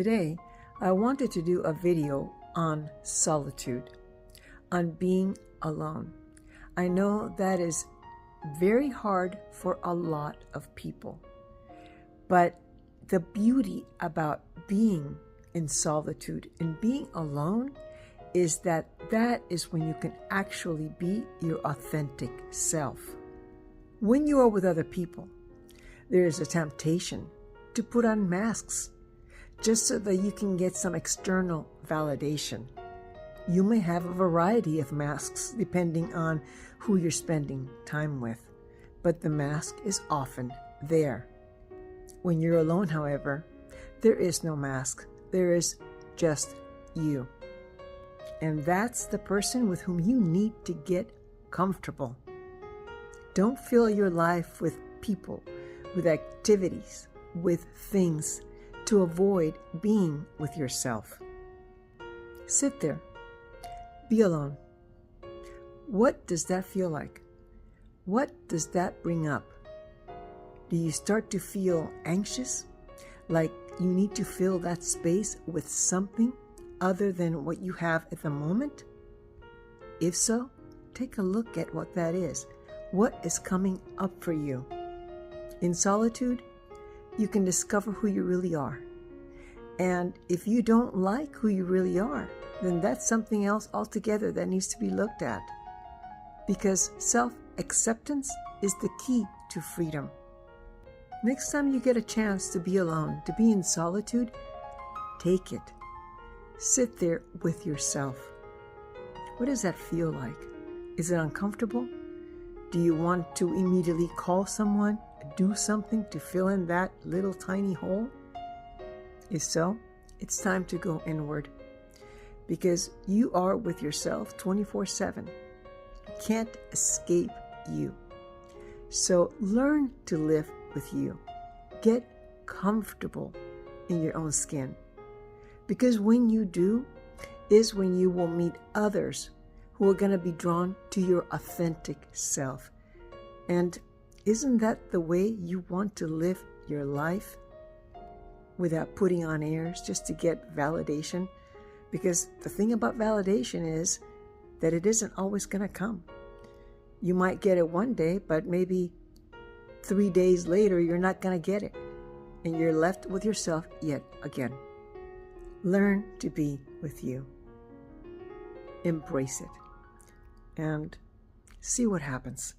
Today, I wanted to do a video on solitude, on being alone. I know that is very hard for a lot of people, but the beauty about being in solitude and being alone is that is when you can actually be your authentic self. When you are with other people, there is a temptation to put on masks just so that you can get some external validation. You may have a variety of masks depending on who you're spending time with, but the mask is often there. When you're alone, however, there is no mask. There is just you. And that's the person with whom you need to get comfortable. Don't fill your life with people, with activities, with things to avoid being with yourself. Sit there. Be alone. What does that feel like? What does that bring up? Do you start to feel anxious? Like you need to fill that space with something other than what you have at the moment? If so, take a look at what that is. What is coming up for you? In solitude, you can discover who you really are. And if you don't like who you really are, then that's something else altogether that needs to be looked at. Because self-acceptance is the key to freedom. Next time you get a chance to be alone, to be in solitude, take it. Sit there with yourself. What does that feel like? Is it uncomfortable? Do you want to immediately call someone, do something to fill in that little tiny hole? If so, it's time to go inward, because you are with yourself 24/7. You can't escape you. So learn to live with you. Get comfortable in your own skin, because when you do is when you will meet others who are going to be drawn to your authentic self. And isn't that the way you want to live your life? Without putting on airs just to get validation? Because the thing about validation is that it isn't always going to come. You might get it one day, but maybe 3 days later, you're not going to get it. And you're left with yourself yet again. Learn to be with you. Embrace it. And see what happens.